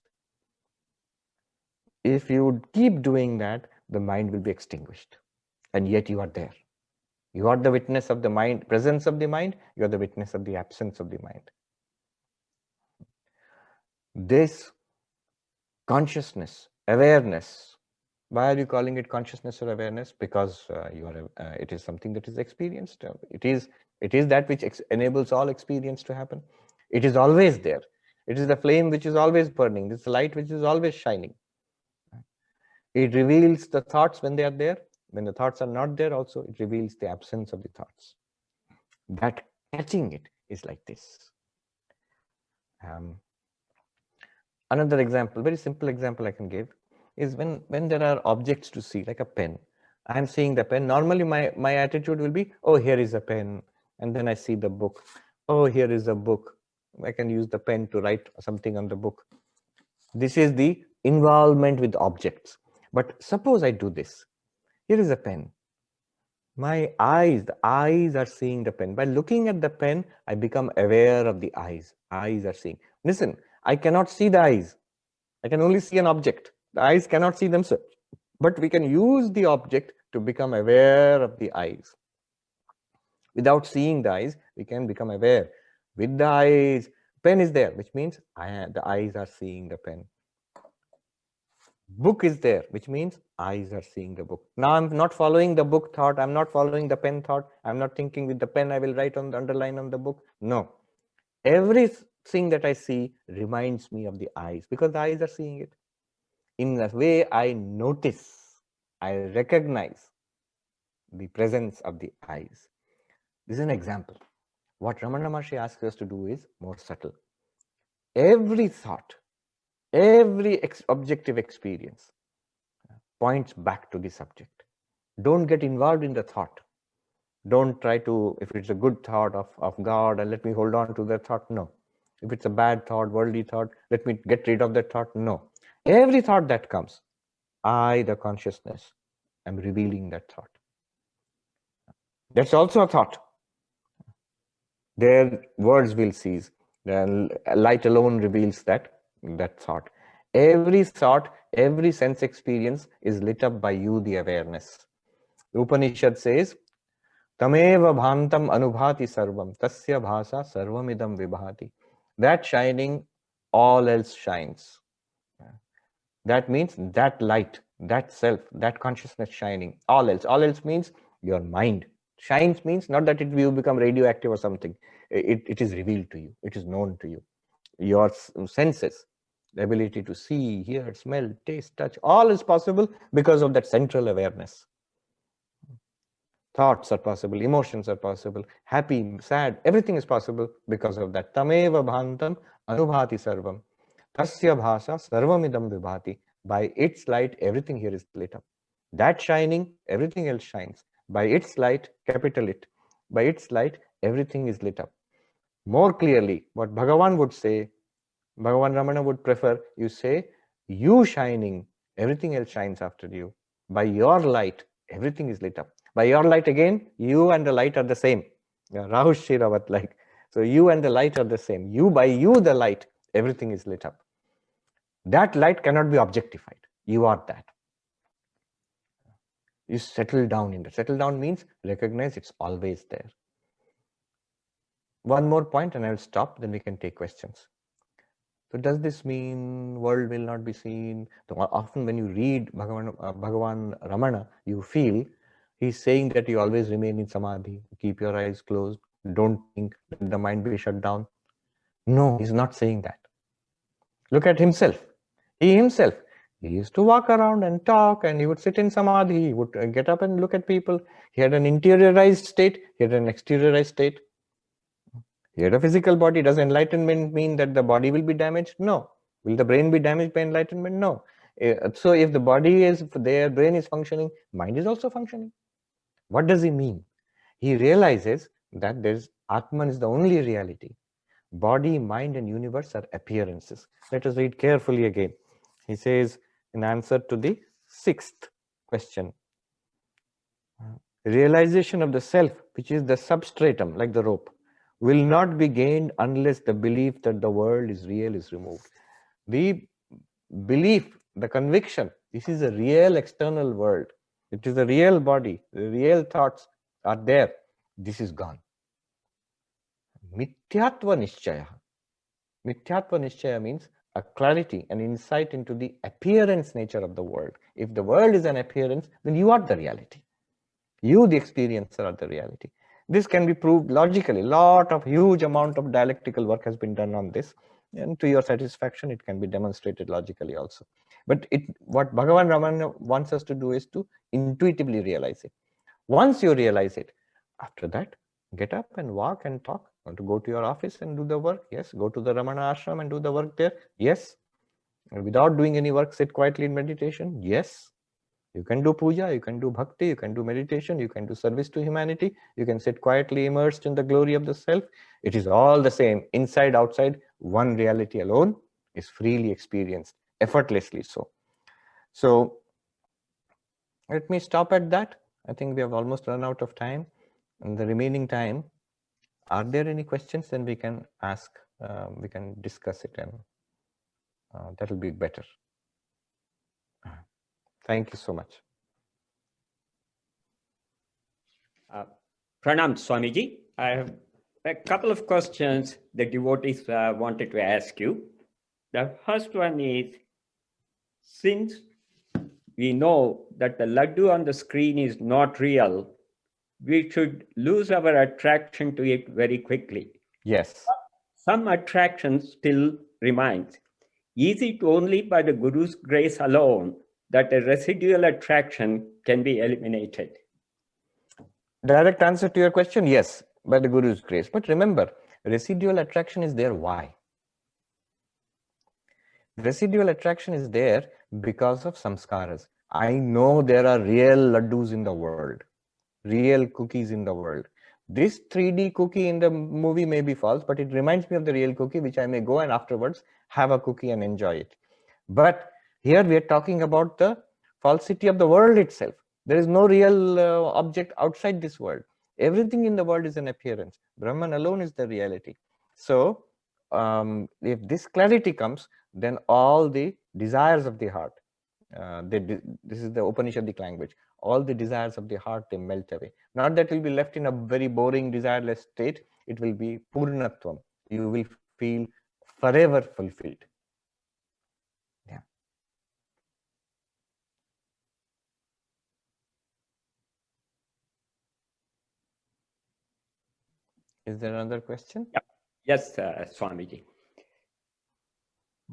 If you keep doing that, the mind will be extinguished. And yet you are there. You are the witness of the mind, presence of the mind. You are the witness of the absence of the mind. This consciousness, awareness. Why are you calling it consciousness or awareness? Because it is something that is experienced. It is that which enables all experience to happen. It is always there. It is the flame which is always burning. It's the light which is always shining. It reveals the thoughts when they are there. When the thoughts are not there also, it reveals the absence of the thoughts. That catching it is like this. Another example, very simple example I can give, is when there are objects to see, like a pen. I am seeing the pen. Normally my attitude will be, oh, here is a pen. And then I see the book. Oh, here is a book. I can use the pen to write something on the book. This is the involvement with objects. But suppose I do this. Here is a pen. The eyes are seeing the pen. By looking at the pen, I become aware of the eyes. Eyes are seeing. Listen, I cannot see the eyes. I can only see an object. The eyes cannot see themselves. But we can use the object to become aware of the eyes. Without seeing the eyes, we can become aware. With the eyes, pen is there, which means the eyes are seeing the pen. Book is there, which means eyes are seeing the book. Now I'm not following the book thought. I'm not following the pen thought. I'm not thinking with the pen I will write on the underline on the book. No. Everything that I see reminds me of the eyes because the eyes are seeing it. In the way I notice, I recognize the presence of the eyes. This is an example. What Ramana Maharshi asks us to do is more subtle. Every thought, every objective experience points back to the subject. Don't get involved in the thought. Don't try to, if it's a good thought of God, and let me hold on to that thought. No. If it's a bad thought, worldly thought, let me get rid of that thought. No. Every thought that comes, I, the consciousness, am revealing that thought. That's also a thought. Their words will cease. The light alone reveals that thought. Every thought, every sense experience is lit up by you, the awareness. The Upanishad says, Tameva bhantam anubhati sarvam, tasya bhasa sarvamidam vibhati. That shining, all else shines. That means that light, that self, that consciousness shining, all else. All else means your mind. Shines means not that it will become radioactive or something. It is revealed to you. It is known to you. Your senses, the ability to see, hear, smell, taste, touch, all is possible because of that central awareness. Thoughts are possible, emotions are possible, happy, sad, everything is possible because of that. Tameva bhantam anubhati sarvam. Tasya bhasa sarvamidam vibhati. By its light, everything here is lit up. That shining, everything else shines. By its light, capital it. By its light, everything is lit up. More clearly, what Bhagavan would say, Bhagavan Ramana would prefer, you say, you shining, everything else shines after you. By your light, everything is lit up. By your light again, you and the light are the same. Rahu Shiravat like. So you and the light are the same. You, by you, the light, everything is lit up. That light cannot be objectified. You are that. You settle down in that. Settle down means recognize it's always there. One more point and I will stop, then we can take questions. So does this mean world will not be seen? Often when you read Bhagavan Ramana, you feel he's saying that you always remain in samadhi, keep your eyes closed, don't think, let the mind be shut down. No, he's not saying that. Look at himself. He himself, he used to walk around and talk, and he would sit in samadhi, he would get up and look at people. He had an interiorized state, he had an exteriorized state. He had a physical body. Does enlightenment mean that the body will be damaged? No. Will the brain be damaged by enlightenment? No. So if the body is there, brain is functioning, mind is also functioning. What does he mean? He realizes that there's Atman is the only reality. Body, mind, and universe are appearances. Let us read carefully again. He says in answer to the 6th question, realization of the self, which is the substratum, like the rope, will not be gained unless the belief that the world is real is removed. The belief, the conviction, this is a real external world. It is a real body, the real thoughts are there. This is gone. Mithyatva nishchaya. Mithyatva nishchaya means a clarity, an insight into the appearance nature of the world. If the world is an appearance, then you are the reality. You, the experiencer, are the reality. This can be proved logically. Huge amount of dialectical work has been done on this, and to your satisfaction, it can be demonstrated logically also. But what Bhagavan Ramana wants us to do is to intuitively realize it. Once you realize it, after that, get up and walk and talk. Want to go to your office and do the work? Yes. Go to the Ramana ashram and do the work there? Yes. And without doing any work, sit quietly in meditation? Yes. You can do puja, you can do bhakti, you can do meditation, you can do service to humanity, you can sit quietly immersed in the glory of the self. It is all the same, inside, outside, one reality alone is freely experienced, effortlessly so. So let me stop at that. I think we have almost run out of time. In the remaining time, are there any questions? Then we can ask, we can discuss it, and that will be better. Thank you so much. Pranam Swamiji, I have a couple of questions the devotees wanted to ask you. The first one is, since we know that the laddu on the screen is not real, we should lose our attraction to it very quickly. Yes. Some attraction still remains. Is it only by the Guru's grace alone that a residual attraction can be eliminated? Direct answer to your question, yes, by the Guru's grace. But remember, residual attraction is there. Why? Residual attraction is there because of samskaras. I know there are real laddus in the world, real cookies in the world. This 3D cookie in the movie may be false, but it reminds me of the real cookie, which I may go and afterwards have a cookie and enjoy it. But here we are talking about the falsity of the world itself. There is no real object outside this world. Everything in the world is an appearance. Brahman alone is the reality. So if this clarity comes, then all the desires of the heart, this is the Upanishadic language, all the desires of the heart, they melt away. Not that you'll be left in a very boring, desireless state. It will be purnatvam. You will feel forever fulfilled. Yeah. Is there another question? Yeah. Yes, Swamiji.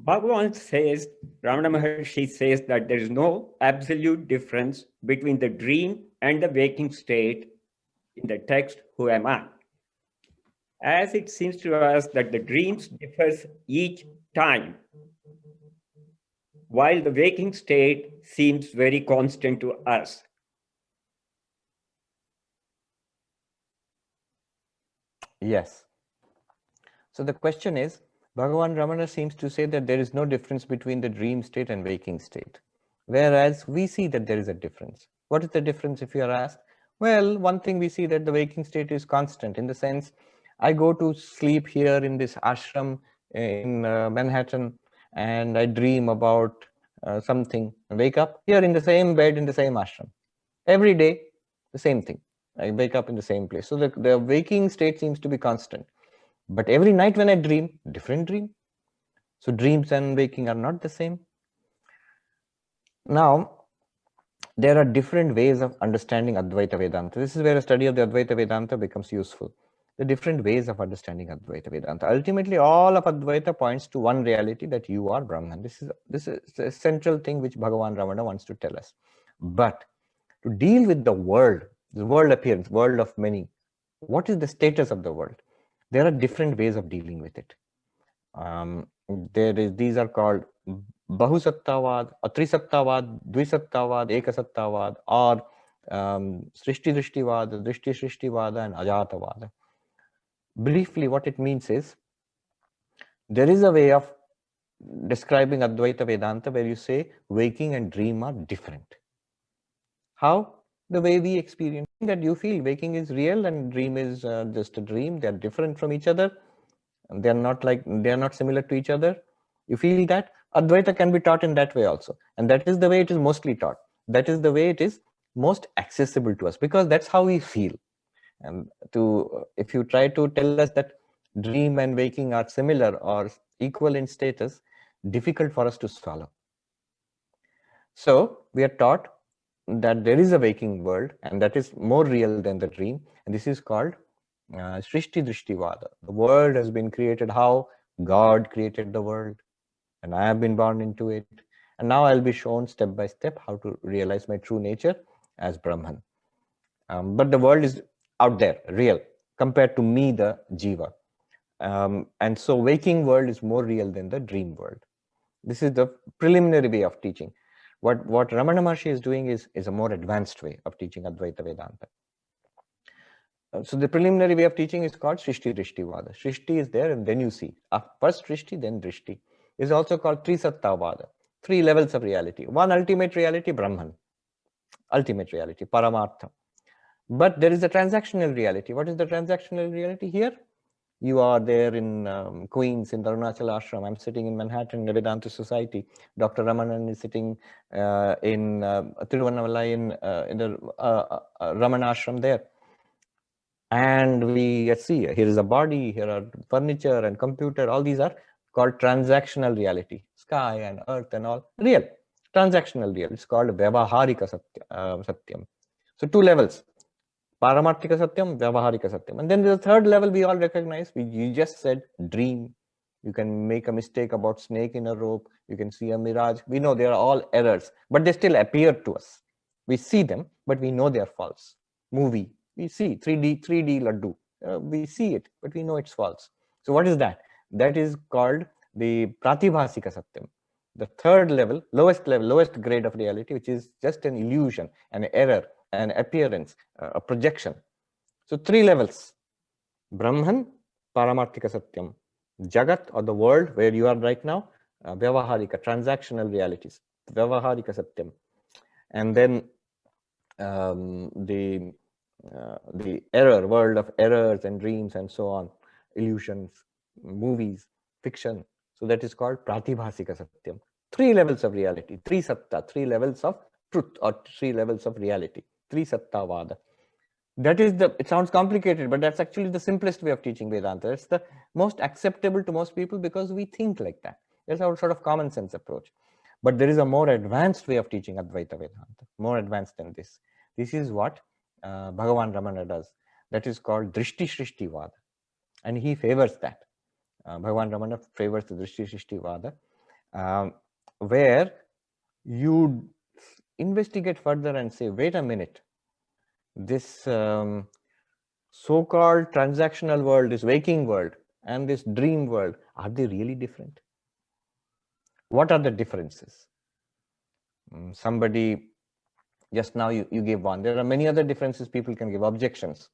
Bhagavan says, Ramana Maharshi says that there is no absolute difference between the dream and the waking state in the text, Who Am I? As it seems to us that the dreams differs each time, while the waking state seems very constant to us. Yes. So the question is, Bhagavan Ramana seems to say that there is no difference between the dream state and waking state, whereas we see that there is a difference. What is the difference if you are asked? Well, one thing we see that the waking state is constant, in the sense, I go to sleep here in this ashram in Manhattan, and I dream about something, and wake up here in the same bed in the same ashram. Every day, the same thing. I wake up in the same place. So the waking state seems to be constant. But every night when I dream, different dream. So dreams and waking are not the same. Now, there are different ways of understanding Advaita Vedanta. This is where a study of the Advaita Vedanta becomes useful. The different ways of understanding Advaita Vedanta. Ultimately, all of Advaita points to one reality, that you are Brahman. This is a central thing which Bhagavan Ramana wants to tell us. But to deal with the world appearance, world of many, what is the status of the world? There are different ways of dealing with it. These are called Bahusattavad, Atrisattavad, Dvisattavad, Ekasattavad, or Srishti Drishtivada, Drishti Srishtivada, and Ajatavada. Briefly, what it means is, there is a way of describing Advaita Vedanta where you say waking and dream are different. How? The way we experience that you feel waking is real and dream is just a dream. They are different from each other. They are not similar to each other. You feel that Advaita can be taught in that way also, and that is the way it is mostly taught. That is the way it is most accessible to us, because that's how we feel. And if you try to tell us that dream and waking are similar or equal in status, difficult for us to swallow. So we are taught that there is a waking world, and that is more real than the dream, and this is called Srishti Drishtivada. The world has been created how God created the world, and I have been born into it, and now I'll be shown step by step how to realize my true nature as Brahman. But the world is out there, real, compared to me, the Jiva. And so waking world is more real than the dream world. This is the preliminary way of teaching. What Ramana Maharshi is doing is a more advanced way of teaching Advaita Vedanta. So the preliminary way of teaching is called Srishti Drishtivada. Srishti is there and then you see. First Srishti, then Drishti. Is also called Trisattavada. 3 levels of reality. One ultimate reality, Brahman. Ultimate reality, Paramartha. But there is a transactional reality. What is the transactional reality here? You are there in Queens, in the Arunachal Ashram. I'm sitting in Manhattan, in Vedanta Society. Dr. Ramanan is sitting in Tiruvannamalai in the Ramana Ashram there. And we see, here is a body, here are furniture and computer. All these are called transactional reality. Sky and earth and all, real. Transactional real. It's called Vyavaharika Satyam. So 2 levels. Paramarthika Satyam, Vyavaharika Satyam. And then there's a 3rd level we all recognize. You just said dream. You can make a mistake about snake in a rope. You can see a mirage. We know they are all errors, but they still appear to us. We see them, but we know they are false. Movie, we see 3D laddu. We see it, but we know it's false. So what is that? That is called the Pratibhasika Satyam. The 3rd level, lowest grade of reality, which is just an illusion, an error, an appearance, a projection. So 3 levels: Brahman, Paramarthika Satyam, Jagat, or the world where you are right now, Vyavaharika, transactional realities, Vyavaharika Satyam. And then the error, world of errors and dreams and so on, illusions, movies, fiction. So that is called Pratibhasika Satyam. 3 levels of reality, 3 satta, 3 levels of truth or three levels of reality. Trisattavada. That is it sounds complicated, but that's actually the simplest way of teaching Vedanta. It's the most acceptable to most people because we think like that. That's our sort of common sense approach. But there is a more advanced way of teaching Advaita Vedanta, more advanced than this. This is what Bhagavan Ramana does. That is called Drishti Shrishti Vada. And he favors that. Bhagavan Ramana favors the Drishti Shrishti Vada, where you investigate further and say, wait a minute, this so-called transactional world, this waking world, and this dream world, are they really different? What are the differences? Somebody, just now you gave one. There are many other differences people can give, objections.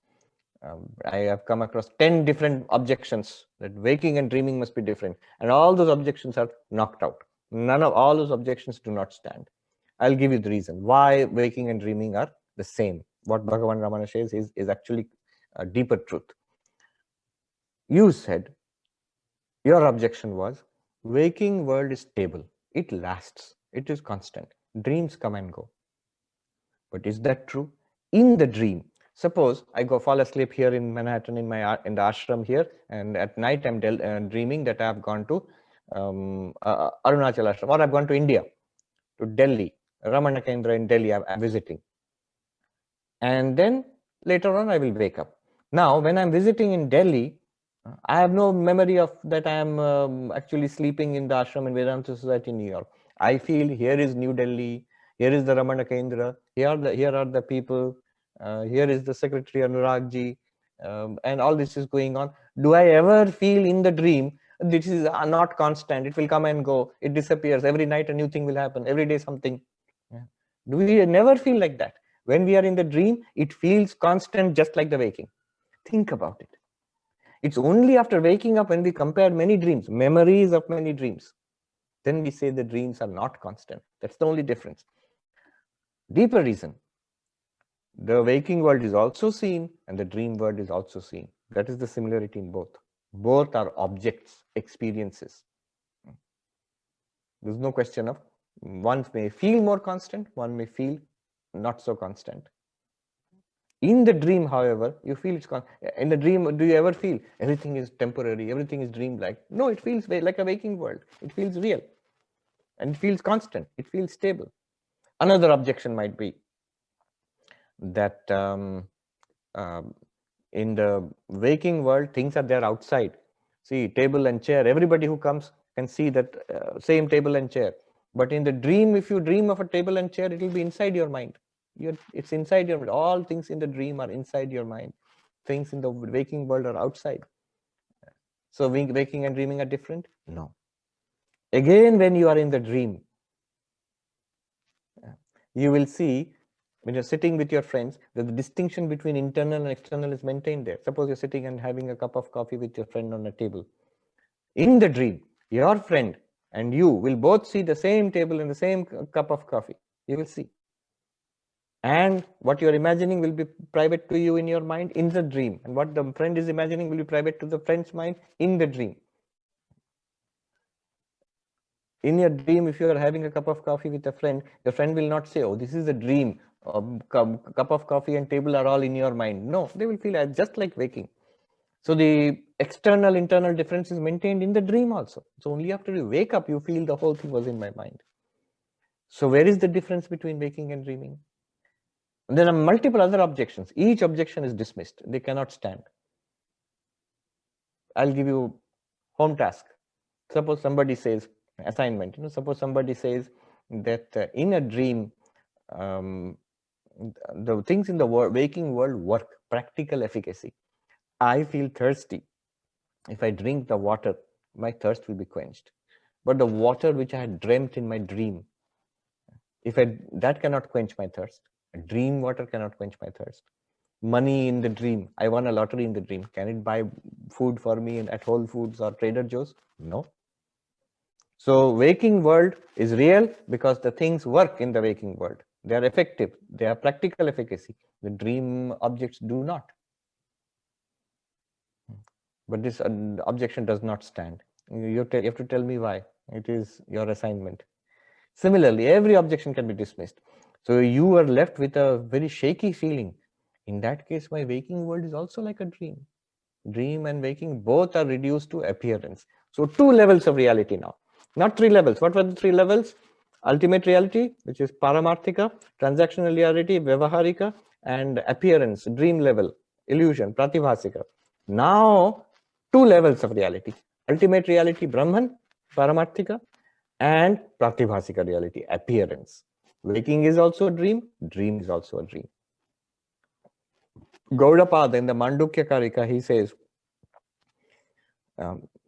I have come across 10 different objections that waking and dreaming must be different. And all those objections are knocked out. None of all those objections do not stand. I'll give you the reason why waking and dreaming are the same. What Bhagavan Ramana says is actually a deeper truth. You said, your objection was, waking world is stable. It lasts. It is constant. Dreams come and go. But is that true? In the dream, suppose I fall asleep here in Manhattan in the ashram here, and at night I'm dreaming that I have gone to Arunachal ashram, or I've gone to India, to Delhi, Ramana Kendra in Delhi, I'm visiting. And then later on I will wake up. Now, when I'm visiting in Delhi, I have no memory of that I am actually sleeping in the ashram in Vedanta Society in New York. I feel here is New Delhi, here is the Ramana Kendra, here are the people, here is the secretary Anuragji, and all this is going on. Do I ever feel in the dream, this is not constant, it will come and go, it disappears, every night a new thing will happen, every day something? Do we never feel like that? When we are in the dream, it feels constant, just like the waking. Think about it. It's only after waking up when we compare many dreams, memories of many dreams, then we say the dreams are not constant. That's the only difference. Deeper reason, the waking world is also seen and the dream world is also seen. That is the similarity in both. Both are objects, experiences. There's no question of one may feel more constant, one may feel not so constant. In the dream, however, you feel it's in the dream, do you ever feel everything is temporary, everything is dreamlike? No, it feels like a waking world. It feels real and it feels constant, it feels stable. Another objection might be that in the waking world, things are there outside. See, table and chair, everybody who comes can see that same table and chair. But in the dream, if you dream of a table and chair, it will be inside your mind. It's inside your mind. All things in the dream are inside your mind. Things in the waking world are outside. So waking and dreaming are different? No. Again, when you are in the dream, you will see, when you're sitting with your friends, that the distinction between internal and external is maintained there. Suppose you're sitting and having a cup of coffee with your friend on a table. In the dream, your friend and you will both see the same table and the same cup of coffee. You will see. And what you're imagining will be private to you in your mind in the dream. And what the friend is imagining will be private to the friend's mind in the dream. In your dream, if you are having a cup of coffee with a friend, your friend will not say, oh, this is a dream. Cup of coffee and table are all in your mind. No, they will feel just like waking. So the external, internal difference is maintained in the dream also. So only after you wake up, you feel the whole thing was in my mind. So where is the difference between waking and dreaming? And there are multiple other objections. Each objection is dismissed. They cannot stand. I'll give you home task. Suppose somebody says, assignment, suppose somebody says that in a dream, the things in the waking world work, practical efficacy. I feel thirsty. If I drink the water, my thirst will be quenched. But the water which I had dreamt in my dream, that cannot quench my thirst. Dream water cannot quench my thirst. Money in the dream, I won a lottery in the dream. Can it buy food for me at Whole Foods or Trader Joe's? No. So waking world is real because the things work in the waking world. They are effective. They have practical efficacy. The dream objects do not. But this objection does not stand. You have to tell me why. It is your assignment. Similarly, every objection can be dismissed. So you are left with a very shaky feeling. In that case, my waking world is also like a dream. Dream and waking both are reduced to appearance. So 2 levels of reality now, not 3 levels. What were the 3 levels? Ultimate reality, which is paramarthika, transactional reality, vyavaharika, and appearance, dream level, illusion, pratibhasika. Now 2 levels of reality: ultimate reality, Brahman, paramarthika, and pratibhasika reality, appearance. Waking is also a dream, dream is also a dream. Gaudapada in the Mandukya Karika, he says,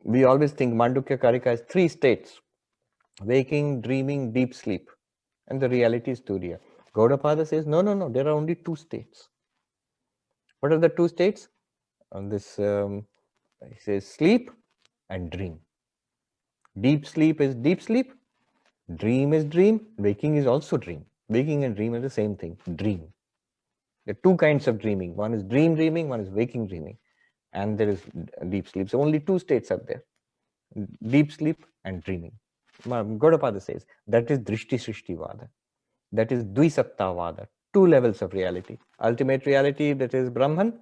we always think Mandukya Karika has 3 states: waking, dreaming, deep sleep. And the reality is Turiya. Gaudapada says, no, there are only 2 states. What are the 2 states? He says sleep and dream. Deep sleep is deep sleep, dream is dream, waking is also dream. Waking and dream are the same thing, dream. There are 2 kinds of dreaming. One is dream dreaming, one is waking dreaming. And there is deep sleep. So only 2 states are there: deep sleep and dreaming. Gaudapada says that is Drishti Srishti Vada. That is Dvisatta Vada. 2 levels of reality. Ultimate reality, that is Brahman,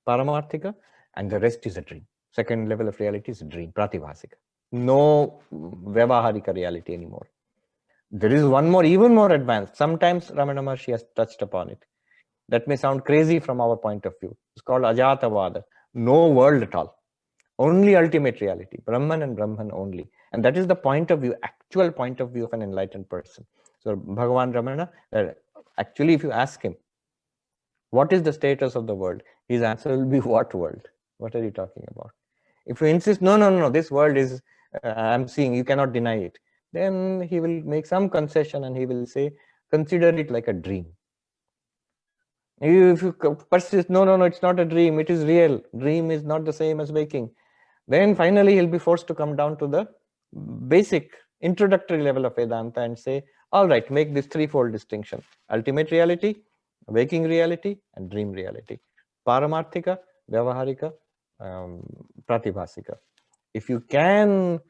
Paramarthika, and the rest is a dream. Second level of reality is dream, Pratibhasika. No Vyavaharika reality anymore. There is one more, even more advanced. Sometimes Ramana Maharshi has touched upon it. That may sound crazy from our point of view. It's called Ajata Vada. No world at all. Only ultimate reality, Brahman and Brahman only. And that is the point of view, actual point of view of an enlightened person. So Bhagavan Ramana, actually if you ask him, what is the status of the world? His answer will be, what world? What are you talking about? If you insist, no, this world is, I'm seeing, you cannot deny it. Then he will make some concession and he will say, consider it like a dream. If you persist, no, it's not a dream, it is real. Dream is not the same as waking. Then finally he'll be forced to come down to the basic introductory level of Vedanta and say, all right, make this 3-fold distinction: ultimate reality, waking reality, and dream reality. Paramarthika, Vyavaharika, Pratibhasika. If you can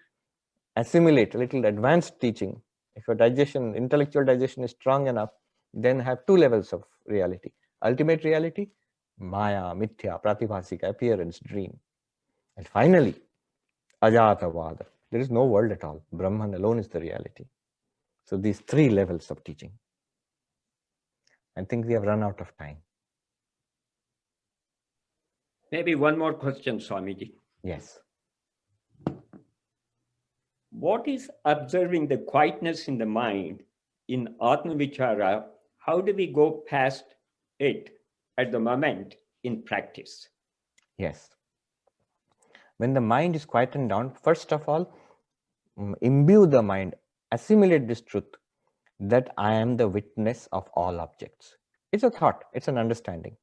assimilate a little advanced teaching, if your digestion, intellectual digestion is strong enough, then have 2 levels of reality: ultimate reality, Maya, Mithya, Pratibhasika, appearance, dream. And finally, Ajatavada. There is no world at all. Brahman alone is the reality. So these 3 levels of teaching. I think we have run out of time. Maybe one more question, Swamiji. Yes. What is observing the quietness in the mind in Atma Vichara? How do we go past it at the moment in practice? Yes. When the mind is quietened down, first of all, imbue the mind, assimilate this truth that I am the witness of all objects. It's a thought, it's an understanding.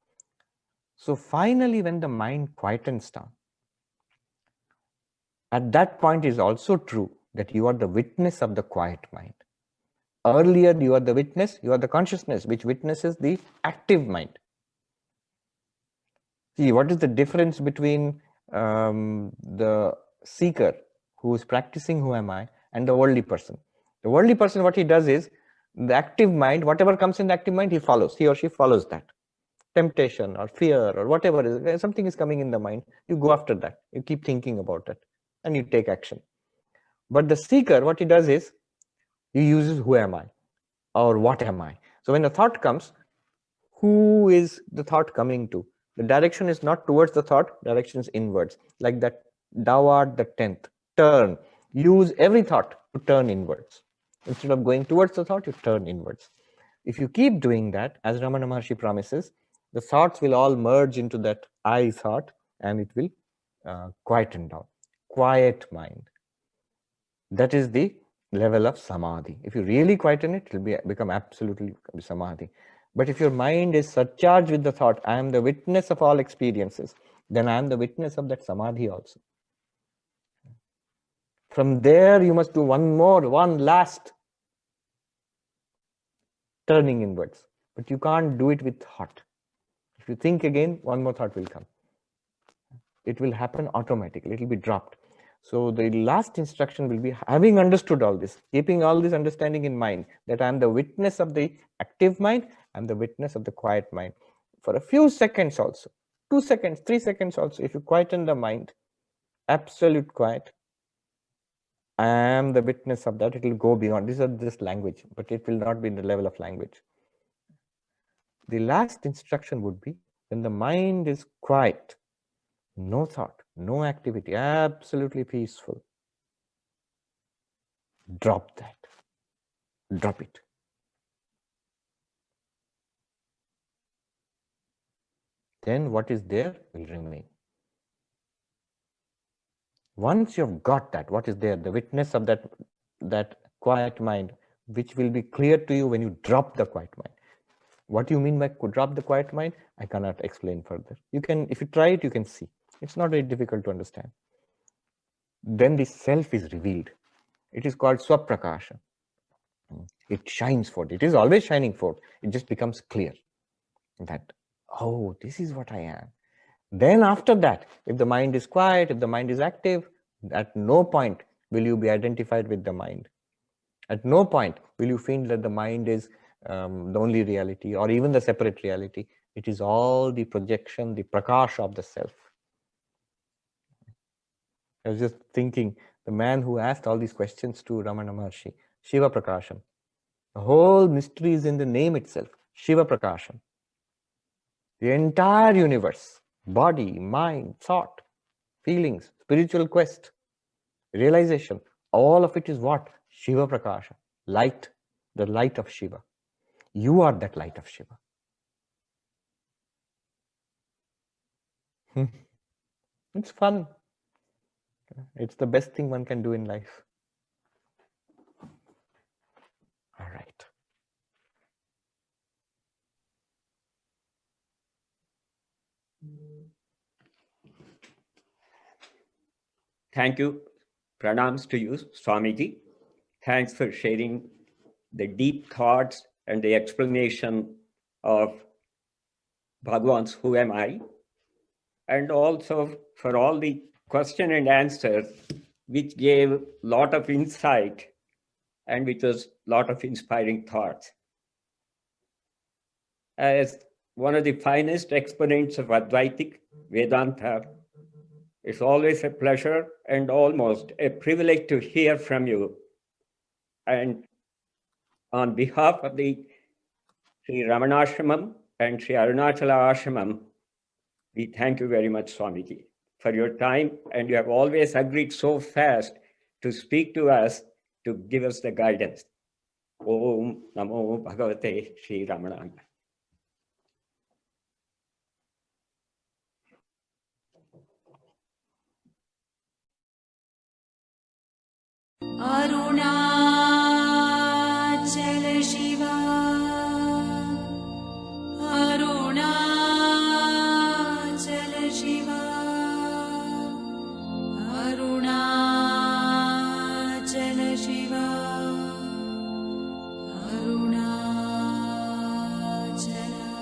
So finally, when the mind quietens down, at that point is also true that you are the witness of the quiet mind. Earlier, you are the witness, you are the consciousness which witnesses the active mind. See, what is the difference between the seeker who is practicing who am I and the worldly person? The worldly person, what he does is, the active mind, whatever comes in the active mind, he follows, he or she follows that. Temptation or fear or whatever is, something is coming in the mind, you go after that, you keep thinking about it and you take action. But the seeker, what he does is, he uses who am I or what am I. So when a thought comes, who is the thought coming to? The direction is not towards the thought, direction is inwards. Like that thou art the 10th, turn. Use every thought to turn inwards. Instead of going towards the thought, you turn inwards. If you keep doing that, as Ramana Maharshi promises, the thoughts will all merge into that I thought and it will quieten down. Quiet mind. That is the level of samadhi. If you really quieten it, it will become absolutely samadhi. But if your mind is surcharged with the thought, I am the witness of all experiences, then I am the witness of that samadhi also. From there, you must do one last turning inwards. But you can't do it with thought. If you think again, one more thought will come. It will happen automatically. It will be dropped. So the last instruction will be, having understood all this, keeping all this understanding in mind, that I am the witness of the active mind, I am the witness of the quiet mind. For a few seconds also, 2 seconds, 3 seconds also, if you quieten the mind, absolute quiet, I am the witness of that. It will go beyond. These are just language, but it will not be in the level of language. The last instruction would be, when the mind is quiet, no thought, no activity, absolutely peaceful, drop that. Drop it. Then what is there will remain. Once you've got that, what is there, the witness of that quiet mind, which will be clear to you when you drop the quiet mind. What do you mean by drop the quiet mind? I cannot explain further. You can, if you try it, you can see. It's not very difficult to understand. Then the self is revealed. It is called swaprakasha. It shines forth. It is always shining forth. It just becomes clear that, oh, this is what I am. Then after that, if the mind is quiet, if the mind is active, at no point will you be identified with the mind. At no point will you feel that the mind is the only reality or even the separate reality. It is all the projection, the prakasha of the self. I was just thinking, the man who asked all these questions to Ramana Maharshi, Shiva Prakasham. The whole mystery is in the name itself, Shiva Prakasham. The entire universe, body, mind, thought, feelings, spiritual quest, realization, all of it is what? Shiva Prakasha, light, the light of Shiva. You are that light of Shiva. It's fun. It's the best thing one can do in life. All right. Thank you. Pranams to you, Swamiji. Thanks for sharing the deep thoughts and the explanation of Bhagavan's Who Am I? And also for all the question and answers, which gave a lot of insight and which was a lot of inspiring thoughts. As one of the finest exponents of Advaitic Vedanta, it's always a pleasure and almost a privilege to hear from you. And on behalf of the Sri Ramanashramam and Sri Arunachala Ashramam, we thank you very much, Swamiji, for your time. And you have always agreed so fast to speak to us, to give us the guidance. Om Namo Bhagavate Sri Ramananda. Aruna